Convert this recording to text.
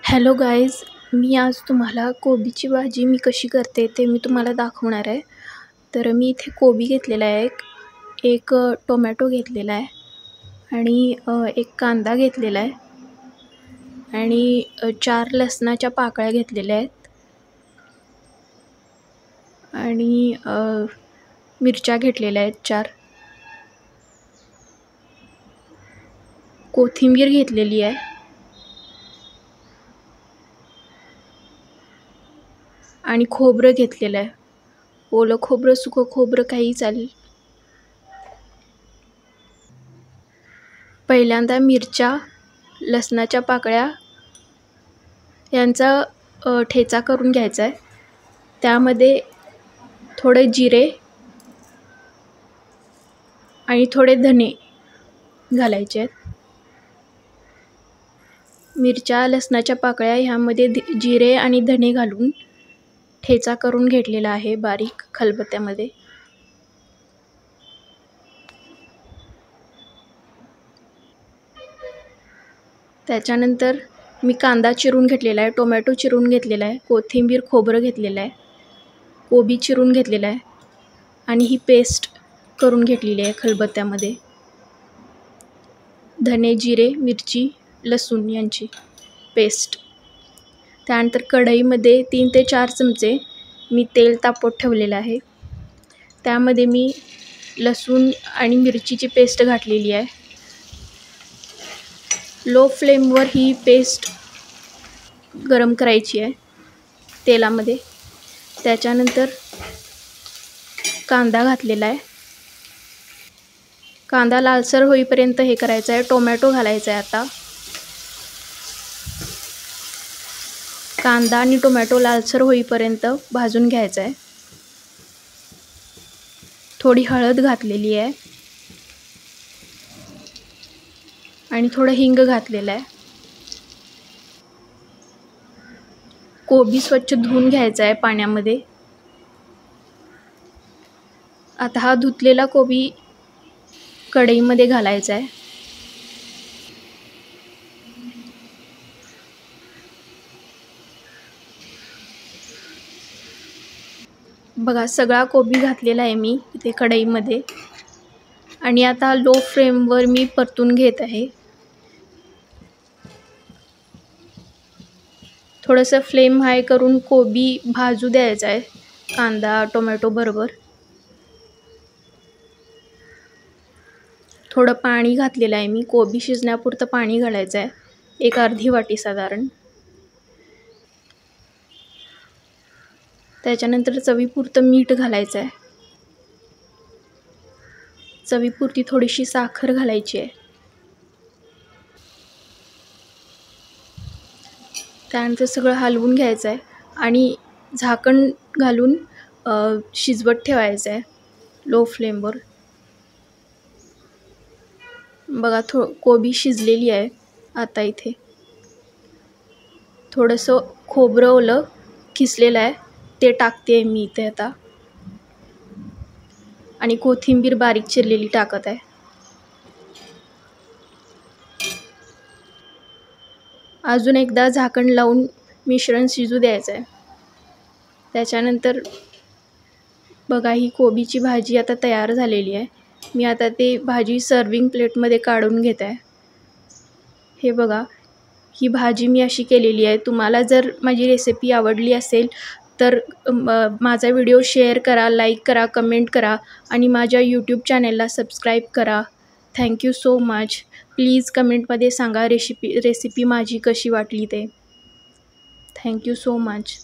Hello guys, मी आज तुम्हाला कोबीची भाजी मी कशी करते ते मी तुम्हाला दाखवणार आहे. तर मी इथे कोबी घेतलेला आहे, एक टोमॅटो घेतलेला आहे आणि एक कांदा घेतलेला आहे आणि 4 लसणाच्या पाकळ्या घेतलेल्या आहेत आणि मिरच्या घेतलेल्या आहेत 4. कोथिंबीर घेतलेली आहे आणि खोबरं घेतलेलं आहे. ओलं खोबरं, सुकं खोबरं काही चालेल. पहिल्यांदा मिरच्या, लसणाच्या पाकळ्या यांचा ठेचा करून घ्यायचा आहे. त्यामध्ये थोडे जिरे आणि थोडे धने घालायचे आहेत. मिरच्या, लसणाच्या पाकळ्या ह्यामध्ये जिरे आणि धने घालून ठेचा करून घेतलेला आहे बारीक खलबत्त्यामध्ये. त्याच्यानंतर मी कांदा चिरून घेतलेला आहे, टोमॅटो चिरून घेतलेला आहे, कोथिंबीर, खोबरं घेतलेलं आहे, कोबी चिरून घेतलेला आहे आणि ही पेस्ट करून घेतलेली आहे खलबत्त्यामध्ये. धने, जिरे, मिरची, लसूण यांची पेस्ट. त्यानंतर कढईमध्ये 3 ते 4 चमचे मी तेल तापवत ठेवलेलं आहे. त्यामध्ये मी लसूण आणि मिरचीची पेस्ट घातलेली आहे. लो फ्लेमवर ही पेस्ट गरम करायची आहे तेलामध्ये. त्याच्यानंतर कांदा घातलेला आहे. कांदा लालसर होईपर्यंत हे करायचं आहे. टोमॅटो घालायचा आहे आता. कांदा आणि टोमॅटो लालसर होईपर्यंत भाजून घ्यायचा आहे. थोडी हळद घातलेली आहे आणि थोडं हिंग घातलेलं आहे. कोबी स्वच्छ धुवून घ्यायचा आहे पाण्यामध्ये. आता हा धुतलेला कोबी कढईमध्ये घालायचा आहे. बघा, सगळा कोबी घातलेला आहे मी इथे कढईमध्ये आणि आता लो फ्लेमवर मी परतून घेत आहे. थोडंसं फ्लेम हाय करून कोबी भाजू द्यायचा आहे कांदा टोमॅटो बरोबर. थोडं पाणी घातलेलं आहे मी. कोबी शिजण्यापुरतं पाणी घालायचं आहे, एक अर्धी वाटी साधारण. त्याच्यानंतर चवीपुरतं मीठ घालायचं आहे. चवीपुरती थोडीशी साखर घालायची आहे. त्यानंतर सगळं हलवून घ्यायचं आहे आणि झाकण घालून शिजवत ठेवायचं आहे लो फ्लेमवर. बघा, कोबी शिजलेली आहे. आता इथे थोडंसं खोबरं ओलं किसलेलं आहे ते टाकते मी इथे आता आणि कोथिंबीर बारीक चिरलेली टाकत आहे. अजून एकदा झाकण लावून मिश्रण शिजू द्यायचं आहे. त्याच्यानंतर बघा, ही कोबीची भाजी आता तयार झालेली आहे. मी आता ते भाजी सर्विंग प्लेटमध्ये काढून घेत आहे. हे बघा, ही भाजी मी अशी केलेली आहे. तुम्हाला जर माझी रेसिपी आवडली असेल तर माझा व्हिडिओ शेअर करा, लाईक करा, कमेंट करा आणि माझ्या यूट्यूब चॅनलला सबस्क्राईब करा. Thank you so much. प्लीज कमेंटमध्ये सांगा रेसिपी माझी कशी वाटली ते. Thank you so much.